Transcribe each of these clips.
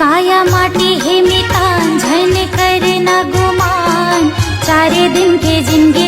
काया माटी हे मितान झन करना गुमान, चारे दिन के जिंदगी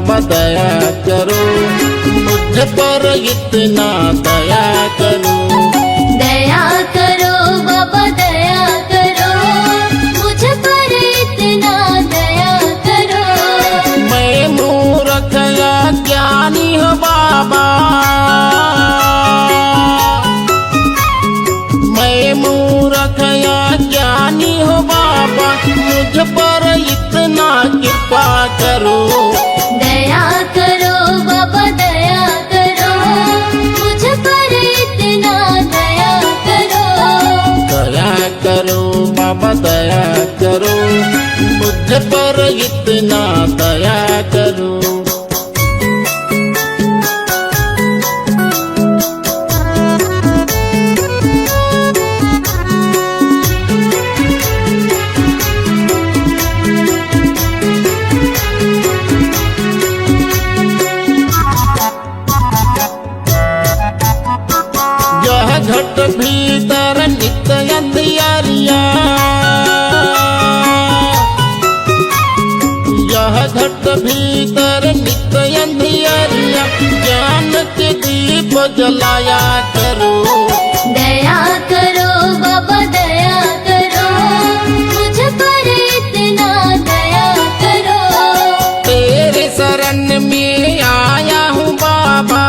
बाबा दया करो, मुझ पर इतना दया करो। दया करो बाबा दया करो, मुझ पर इतना दया करो। मैं मूर्ख या ज्ञानी हूँ बाबा, मैं मूर्ख या ज्ञानी हूँ बाबा, मुझ पर इतना कृपा करो। दया करो बाबा दया करो, मुझ पर इतना दया करो। दया करो बाबा दया करो, मुझ पर इतना दया करो। यह घट भीतर नित्य अंधियारिया, यह घट भीतर नित्य अंधियारिया, ज्ञान के दीप जलाया करो। दया करो बाबा दया करो, मुझ पर इतना दया करो। तेरे शरण में आया हूँ बाबा,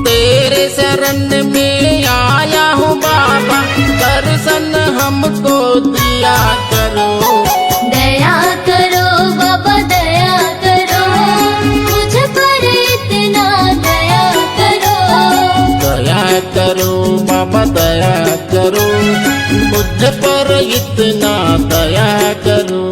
तेरे शरण में आया हूँ बाबा, दर्शन हमको दिया करो। दया करो बाबा दया करो, मुझ पर इतना दया करो। दया करो बाबा दया करो, मुझ पर इतना दया करो।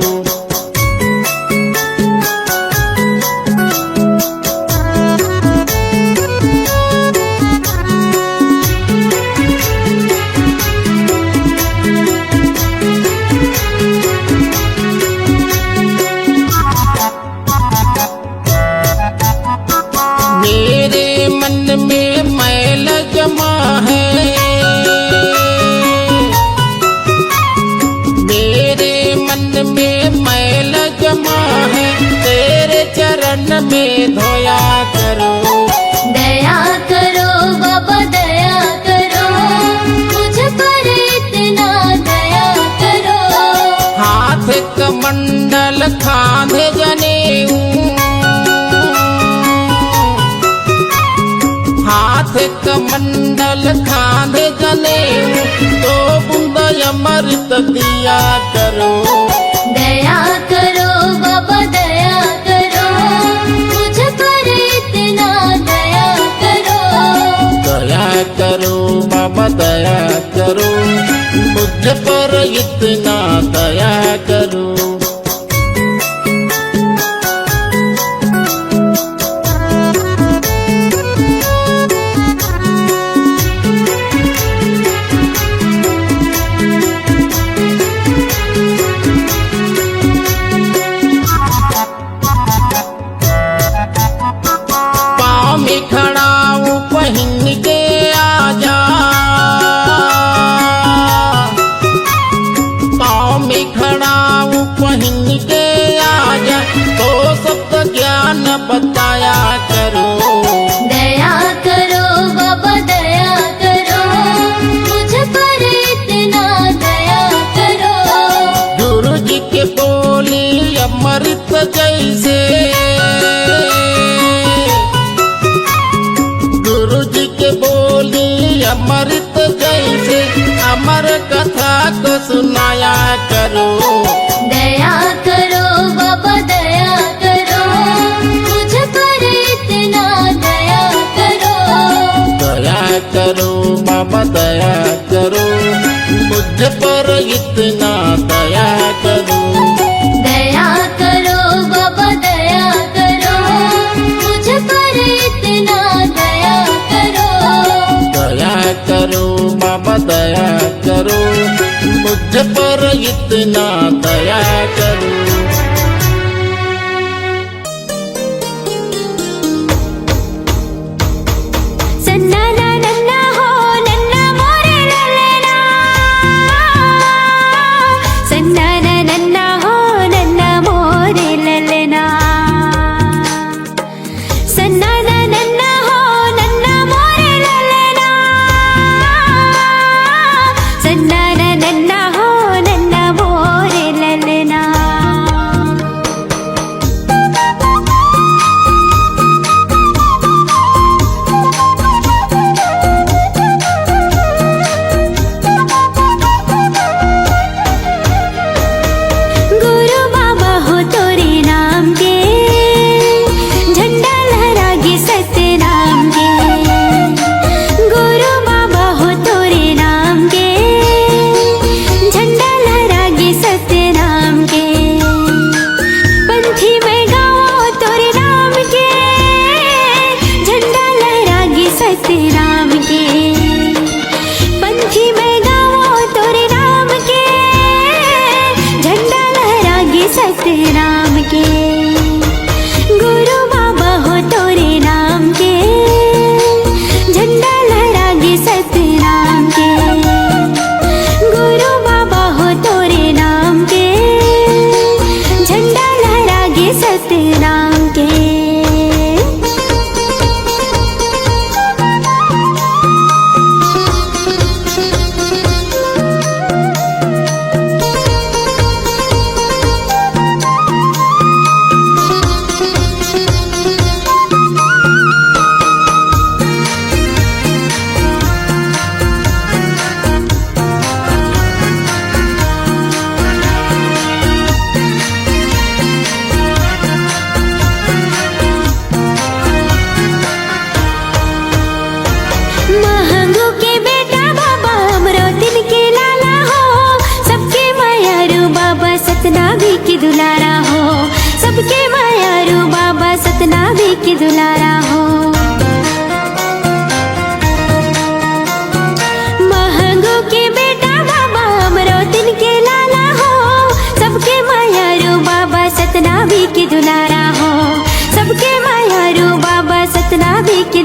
मेरे मन में मैल जमा है, मेरे मन में मैल जमा है, तेरे चरण में धोया करो। दया करो बाबा दया करो, मुझ पर इतना दया करो। हाथ कमंडल खांधे जनेऊ, हाथ कमंडल खांधे जनेऊ, तो बूंद अमृत दिया करो। दया करो बाबा दया करो, मुझ पर इतना दया करो। दया करो बाबा दया करो, मुझ पर इतना दया करो। पाँव में खड़ा हूँ पहन के आजा, पाँव में खड़ा हूँ पहन के आजा, तो सबका ज्ञान बताया करो। दया करो बाबा दया करो, मुझ पर इतना दया करो। गुरु जी के बोली अमृत जैसे, गुरु जी के बोली अमृत जैसे, अमर कथा को सुनाया करो। दया करो बाबा दया करो, मुझ पर इतना दया करो। दया करो बाबा दया करो, मुझ पर इतना दया करो। दया करो बाबा दया करो, मुझ पर इतना दया करो। दया करो बाबा दया करो, मुझ पर इतना दया करो। ಸನ್ನ ನನ್ನ ಹೋ ನನ್ನ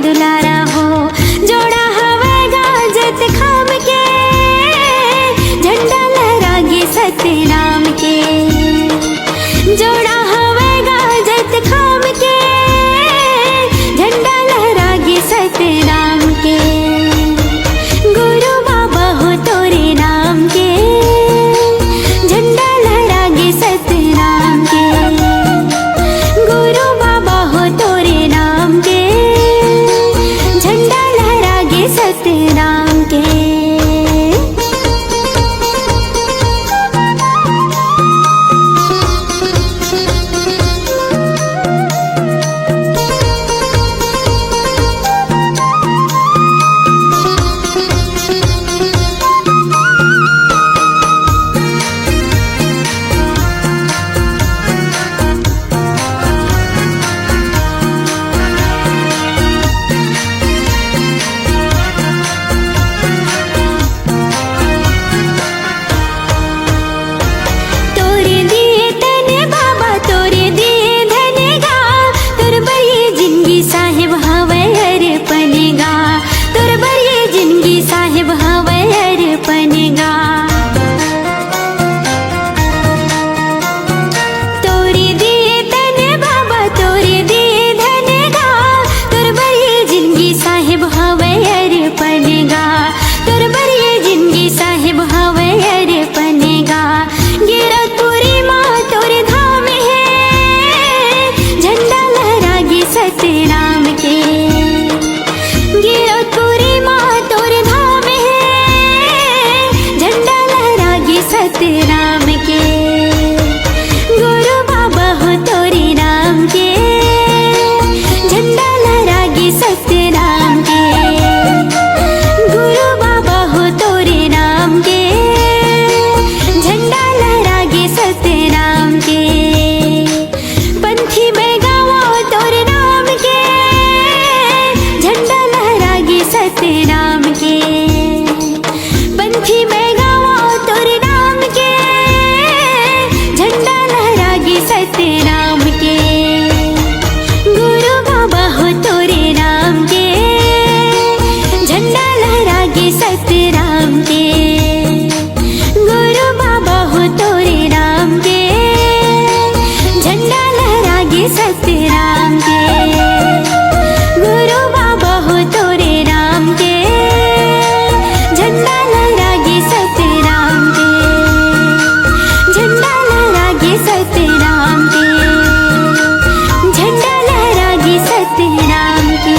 दुलारा हो। जोड़ा हवे गाजत खाम के, झंडा लहरागे सतनाम के। जोड़ा हवे गाजत खाम के, झंडा लहरागे सतनाम के। गुरु बाबा हो तोरे नाम के, झंडा लहरागे सतनाम के। गुरु बाबा हो तोरे नाम के, झंडा लहरागे सतनाम के। तोरे दिए तने बाबा तोरे दिए धनेगा, तोर बरिए जिंदगी साहिब हवे अर्पणगा। तोर बरिए जिंदगी साहिब हवे अर्पणगा। तोरे दिए तने बाबा तोरे दिए धनेगा, तोर बरिए जिंदगी साहिब हवे अर्पणगा। तोर बरिए जिंदगी साहिब हवे अर्पणगा। गिरतपुरी माँ तोरे धाम है, झंडा लहरागे सतनाम के। गिरतपुरी माँ तोरे धाम है, झंडा लहरागे सतनाम के। गुरु बाबा हो तोरे नाम के, झंडा लहरागे सतनाम के। गुरु बाबा हो तोरे नाम के, झंडा लहरागे सतनाम के। पंथी में गावो तोरे नाम के, झंडा लहरागे सतनाम के। पंथी में गावो तोरे नाम के, झंडा लहरागे सतनाम के। गुरु बाबा हो तोरे नाम के, झंडा लहरागे सतनाम के। गुरु बाबा हो तोरे नाम के, झंडा लहरागे सतनाम के। गुरु बाबा हो तोरे नाम के, झंडा लहरागे सतनाम के। झंडा लहरागे सतनाम के, झंडा लहरागे सतनाम के।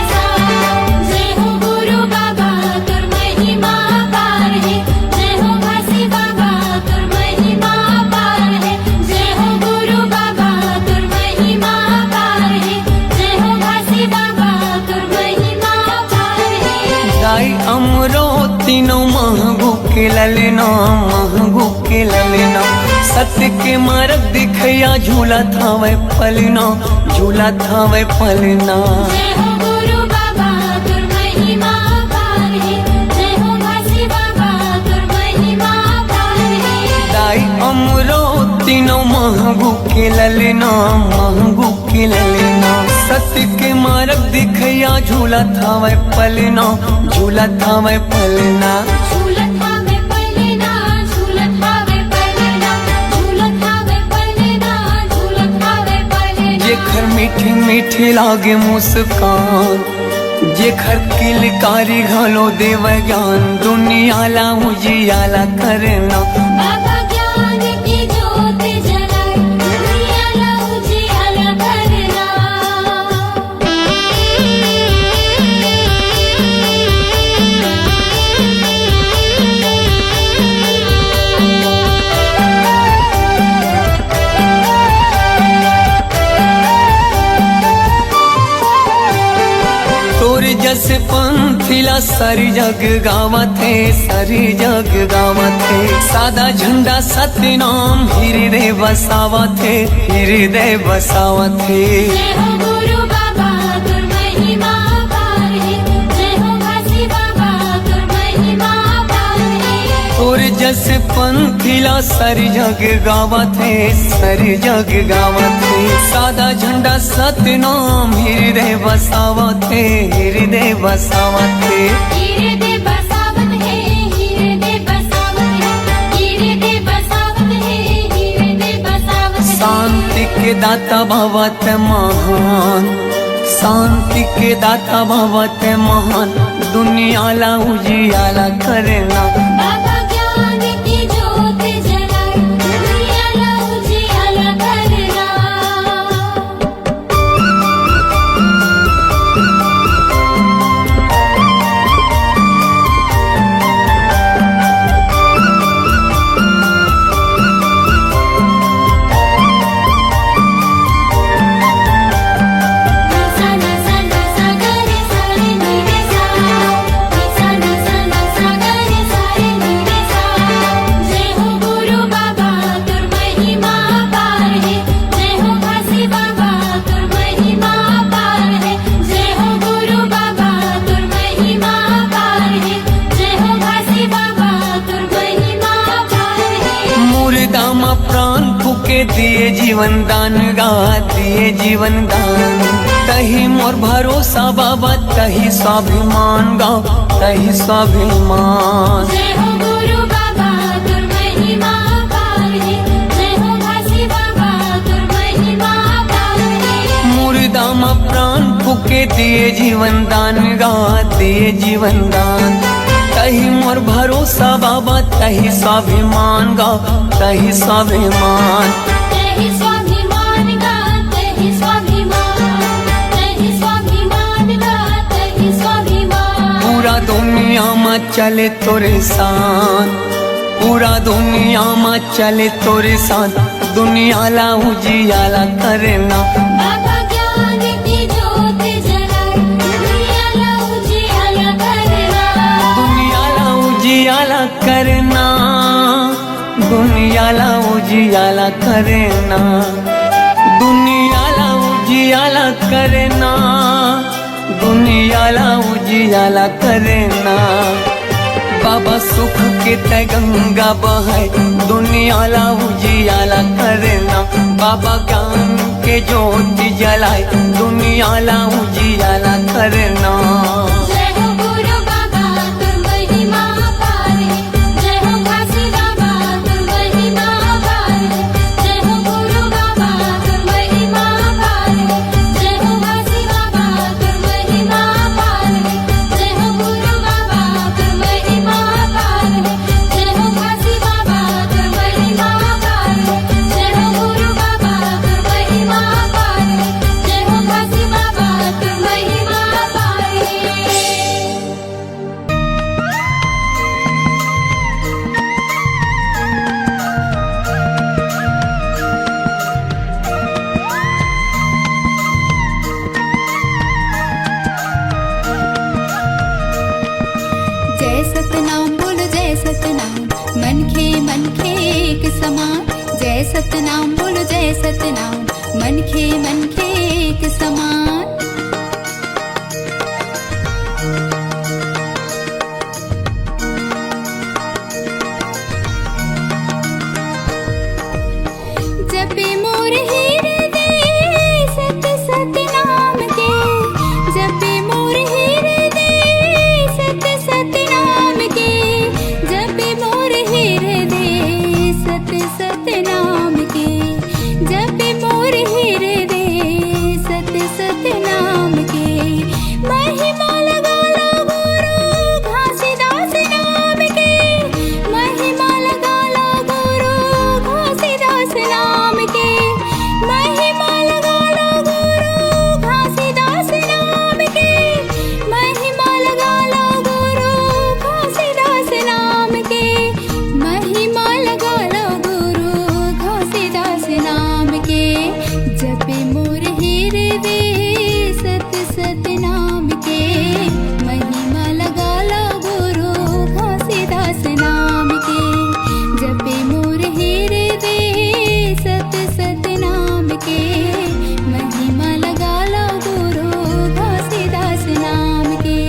महंगू के ललना सत्य के मार्ग दिखैया झूला थावे पलना झूला थावे पलना जय हो गुरु बाबा तुर महिमा पार है जय हो घासी बाबा तुर महिमा पार है दाई अमरो तीनों महंगू के ललना महंगू के ललना सत्य के मार्ग दिखैया झूला थावे पलना झूला थावे पलना झूलत हावे पलना झूलत हावे पलना झूलत हावे पलना झूलत हावे पलना जेखर मीठी मीठी लागे मुस्कान जेखर किलकारी घलो देव ज्ञान दुनिया ला उजियाला करना बाबा ज्ञान की ज्योत जलाए दुनिया ला उजियाला करना तोर जस पंथिला सारी जग गावत है सारी जग गावत है सादा झंडा सत्य नाम हृदय बसावत है हृदय बसावत है जय हो गुरु बाबा तुर महिमा पार है जय हो घासी बाबा तुर महिमा पार है तोर जस पंथिला सारी जग गावत है सारी जग गावत है सादा झंडा सत्य नाम हृदय बसावत है हृदय बसावत है हृदय बसावत है हृदय बसावत है हृदय बसावत है हृदय बसावत है शांति के दाता भवत महान शांति के दाता भवत महान दुनिया ला उजियाला करना बाबा ज्ञान की ज्योत जलाए दुनिया ला उजियाला करना सन सन सागरे सारे नीरे सा सन सन सागरे सारे नीरे सा जय हो गुरु बाबा तुर महिमा पार है जय हो घासी बाबा तुर महिमा पार है जय हो गुरु बाबा तुर महिमा पार है जय हो घासी बाबा तुर महिमा पार है मुर्दा मा प्राण फूके दिए जीवन दान गा दिए जीवन दान तही मोर भरोसा बाबा तही स्वाभिमान गा तही स्वाभिमान जय हो गुरु बाबा तुर महिमा पार है जय हो घासी बाबा तुर महिमा पार है मुर्दा मा प्राण फूके दिए जीवन दान गा दिए जीवन दान तही मोर भरोसा बाबा तही स्वाभिमान गा तही स्वाभिमान तेहि स्वाभिमान गा तेहि स्वाभिमान तेहि स्वाभिमान गा तेहि स्वाभिमान पूरा दुनिया में चले तोरे सान पूरा दुनिया में चले तोरे सान दुनिया ला उजियाला करना बाबा ज्ञान की ज्योत जलाए दुनिया ला उजियाला करना दुनिया ला उजियाला करना दुनिया ला उजियाला करना दुनिया ला उजियाला करना दुनिया ला उजियाला करना बाबा सुख के तय गंगा बहाय दुनिया ला उजियाला करना बाबा ज्ञान के ज्योति जलाए दुनिया ला उजियाला करना जय हो गुरु बाबा तुर महिमा पार है जय हो घासी बाबा तुर महिमा पार है जय हो गुरु बाबा तुर महिमा पार है जय हो घासी बाबा तुर महिमा पार है जय हो गुरु बाबा तुर महिमा पार है जय हो घासी बाबा तुर महिमा पार है जय हो गुरु बाबा तुर महिमा पार है जय हो घासी बाबा तुर महिमा पार है समान। जय सतनाम बोलो जय सतनाम, मन खे एक समान। जपे मोर हृदय सत सतनाम के, जपे मोर हृदय सत सतनाम के, जपे मोर हृदय सत सतनाम के, जपे मोर हृदय सत सतनाम के। महिमा लगा लो गुरु घासीदास नाम के, महिमा लगा लो गुरु घासीदास नाम के, महिमा लगा लो गुरु घासीदास नाम के, महिमा लगा लो गुरु घासीदास नाम के, महिमा लगा लो गुरु घासीदास नाम के। जपे मोर हृदय सत सतनाम के, महिमा लगा लो गुरु घासीदास नाम के, जपे मोर हृदय सत सतनाम के, महिमा लगा लो गुरु घासीदास नाम के।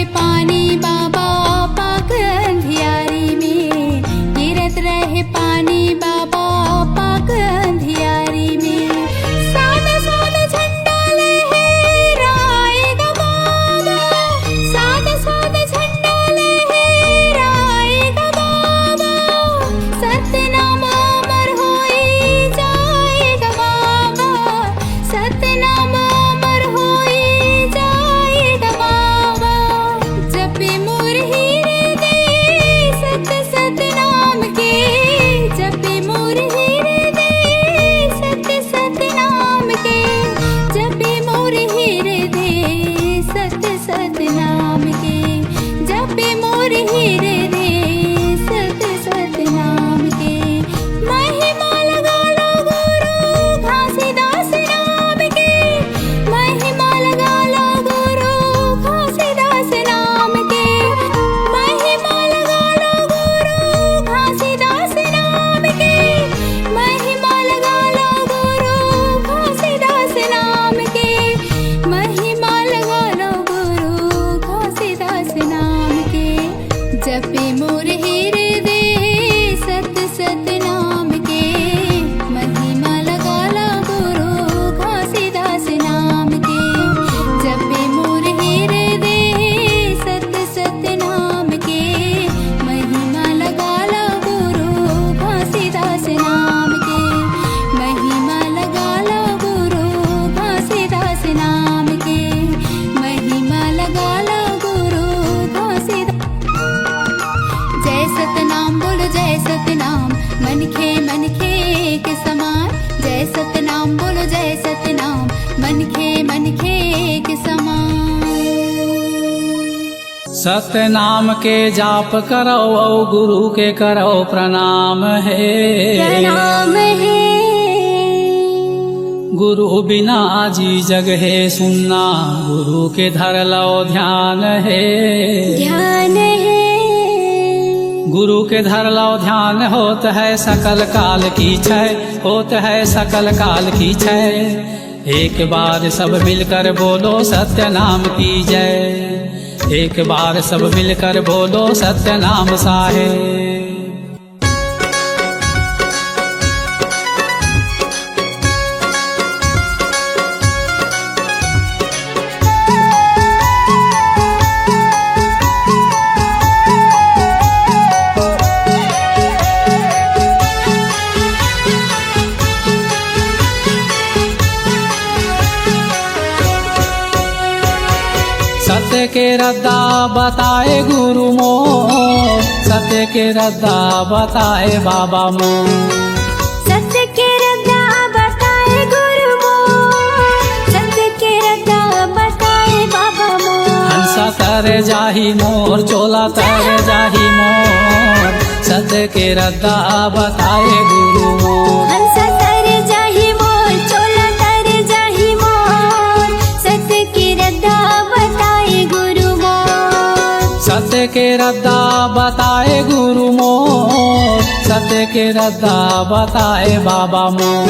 रहे पानी बाबा पाक अंधियारी में, गिरत रहे पानी बाबा पाक अंधियारी में। सादा सादा झंडा लहराएगा बाबा, सादा सादा झंडा लहराएगा बाबा, सतनाम अमर होई जाएगा बाबा, सतनाम अमर होई जाएगा बाबा। जपे मोर हीरे दे सत सतनाम के, जपे मोर हीरे दे सत सतनाम के, जपे मोर हीरे दे सत सतनाम के, जपे मोर हीरे दे सत सतनाम के। महिमा लगा लो गुरु घासीदास नाम के, महिमा लगा लो गुरु घासीदास नाम के, महिमा लगा लो गुरु घासीदास नाम के, महिमा लगा लो गुरु घासीदास नाम के, महिमा लगा लो गुरु घासीदास नाम के। जपे मोर हीरे दे सत सतनाम के, महिमा लगा लो गुरु घासीदास नाम के, जपे मोर हीरे दे सत सतनाम के, महिमा लगा लो गुरु घासीदास नाम के, महिमा लगा लो गुरु घासीदास नाम के, महिमा लगा लो गुरु घासीदास। जय सतनाम बोलो जय सतनाम, मन खे के समान, जय सतनाम बोलो जय सतनाम, मन खे के समान। सतनाम के जाप करो औ गुरु के करो प्रणाम है। प्रणाम है गुरु बिना जी जग है सुनना, गुरु के धर लो ध्यान है। ध्यान है गुरु के धर लो ध्यान, होत है सकल काल की छय, होत है सकल काल की छय। एक बार सब मिलकर बोलो सत्य नाम की जय, एक बार सब मिलकर बोलो सत्य नाम साहेब। सत्य के रद्दा बताए गुरु मोर, सत्य के रद्दा बताए बाबा मोर। सत्य के रद्दा बताए गुरु मोर, सत्य के रद्दा बताए बाबा मोर। हंसा तर जाही मोर, चोला तर जाही मोर, सत्य के रद्दा बताए गुरु मोर। हंसा तर जाही मोर, चोला तर जाही मोर, सत्य के रद्दा बताए गुरु मोर। सत्य के रद्दा बताए गुरु मोर, सत्य के रद्दा बताए बाबा मोर।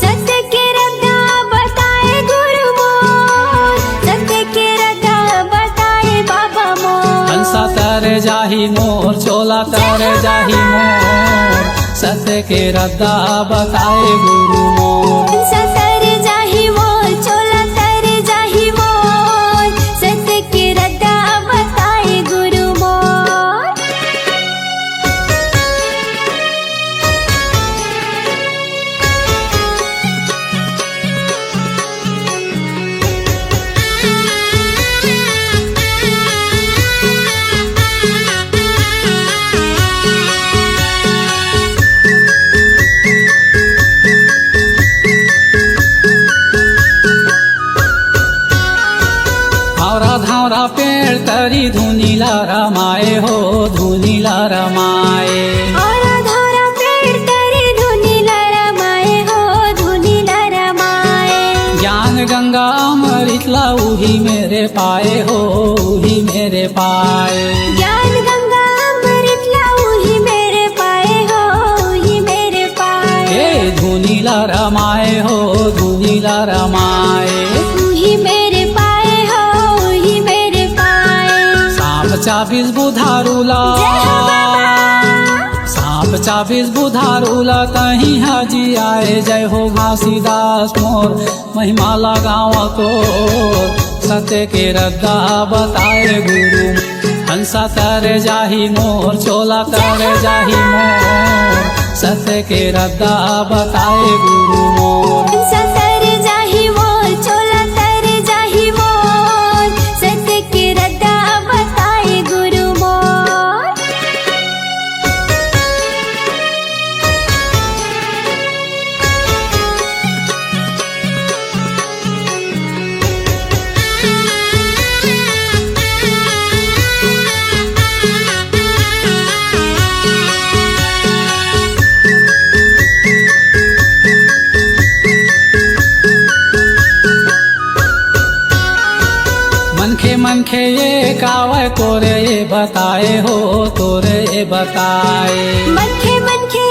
सत्य के रद्दा बताए गुरु मोर, सत्य के रद्दा बताए बाबा मोर। हंसा तर जाही मोर, चोला तर जाही मोर, सत्य के रद्दा बताए गुरु मोर। हंसा तर जाही मोर, चोला तर जाही मोर, सत्य के रद्दा बताए गुरु मोर। धावरा पेड़ तरी धुनीला रमाए हो, धुनीला रमाए। और धारा पेड़ तरी धुनीला रमाए हो, धुनीला रमाए। ज्ञान गंगा अमृत उही मेरे पाए हो, उही मेरे पाए। ज्ञान गंगा अमृत उही मेरे पाए हो, उही मेरे पाए। ए धुनीला रमाए हो, धुनीला रमाए। उही मेरे पाए हो, उही मेरे पाए। चाबीस बुधारूला सांप चाबीस बुधारूला तही हाजी आए जय हो घासीदास मोर महिमा लगाव तो सत्य के रद्दा बताए गुरु हंसा तर जाही मोर चोला तर जाही मोर सत्य के रद्दा बताए गुरु मोर सतर जाही मोर चोला तर जाही मोर सत्य के रद्दा बताए गुरु मोर मनखे ये कावे तोरे ये बताए हो तोरे ये बताए मनखे मनखे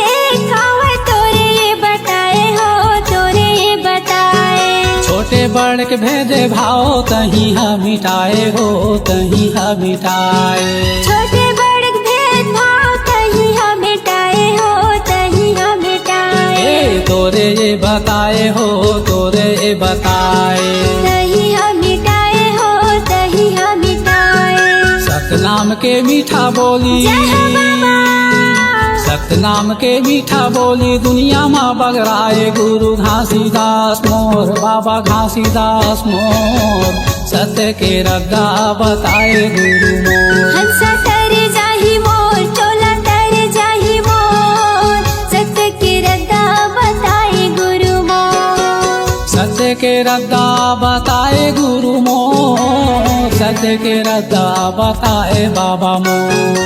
खावे तोरे ये बताए हो तोरे ये बताए छोटे बड़ के भेदे भाव तही हा मिटाए हो तही हा मिटाए छोटे बड़ भेद भाव तही हम मिटाए हो तही हम मिटाए तोरे ये बताए हो तोरे ये बताए तही हम मिटाए हो तही हम मिटाए सतनाम के मीठा बोली सतनाम के मीठा बोली दुनिया में बगराए गुरु घासीदास मोर बाबा घासीदास मोर सत्य के रद्दा बताए गुरु मोर हंसा तर जाही मोर चोला तर जाही मोर सत्य के रद्दा बताए गुरु मोर सत्य के रद्दा बताए गुरु मोर सत्य के रद्दा बताए बाबा मोर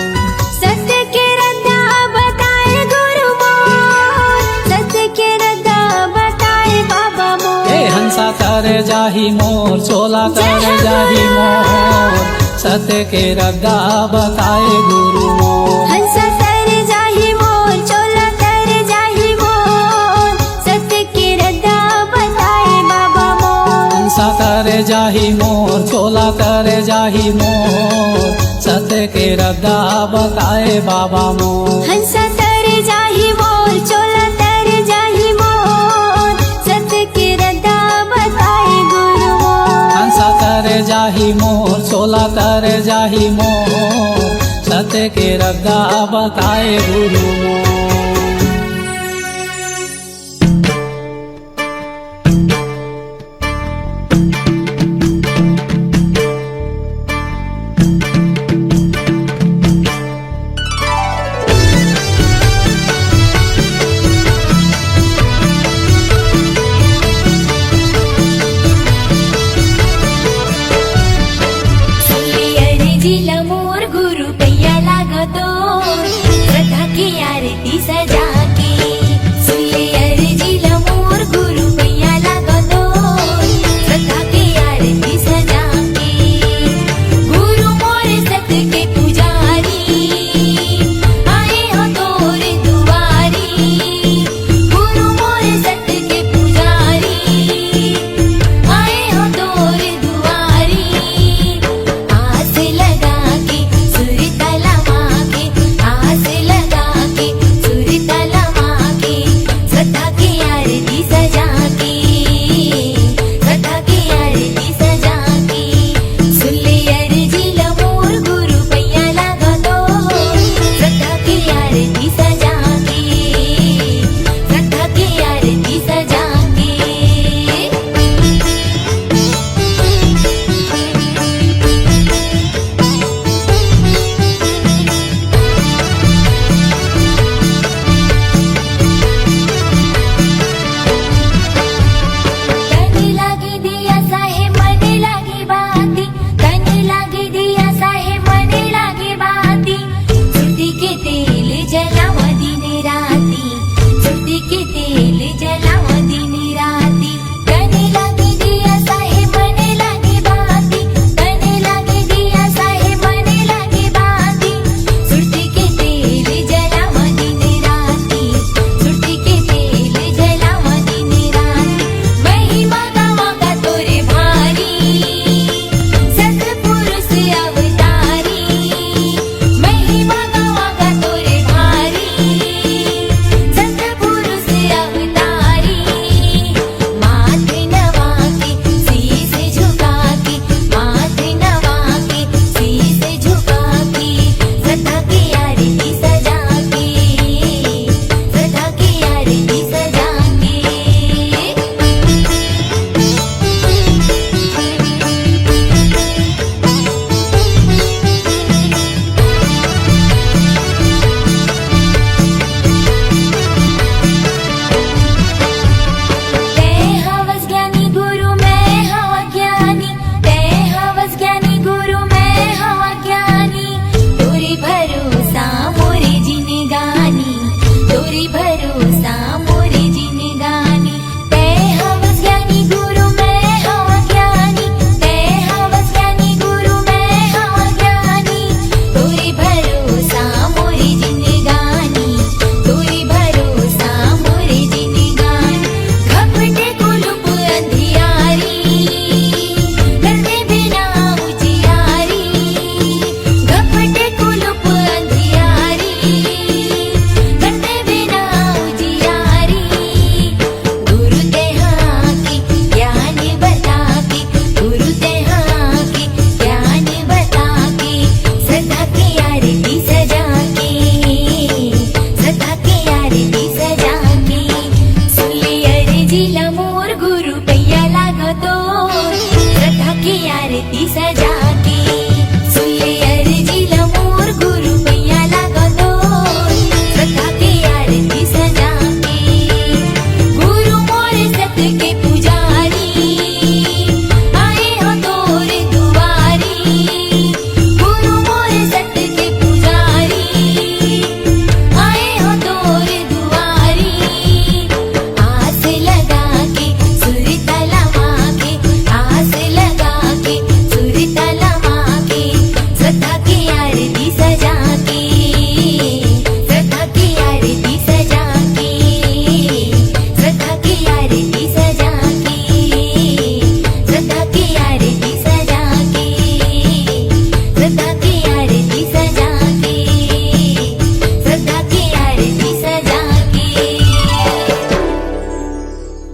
सत्य के रद्दा बताए गुरु मोर सत्य के रद्दा बताए बाबा मोर हंसा तर जाही मोर चोला तर जाही मोर सत्य के रद्दा बताए गुरु मोर हंसा तर जाही मोर चोला तर जाही मोर सत्य के रद्दा बताए बाबा मोर हंसा तर जाही मोर चोला तर जाही मोर सत्य के रद्दा बताए बाबा मोर हंसा तर जाही मोर चोला तर जाही मोर सत्य के रद्दा बताए गुरु मोर हंसा तर जाही मोर चोला तर जाही मोर सत्य के रद्दा बताए गुरु मोर सुलियर जिला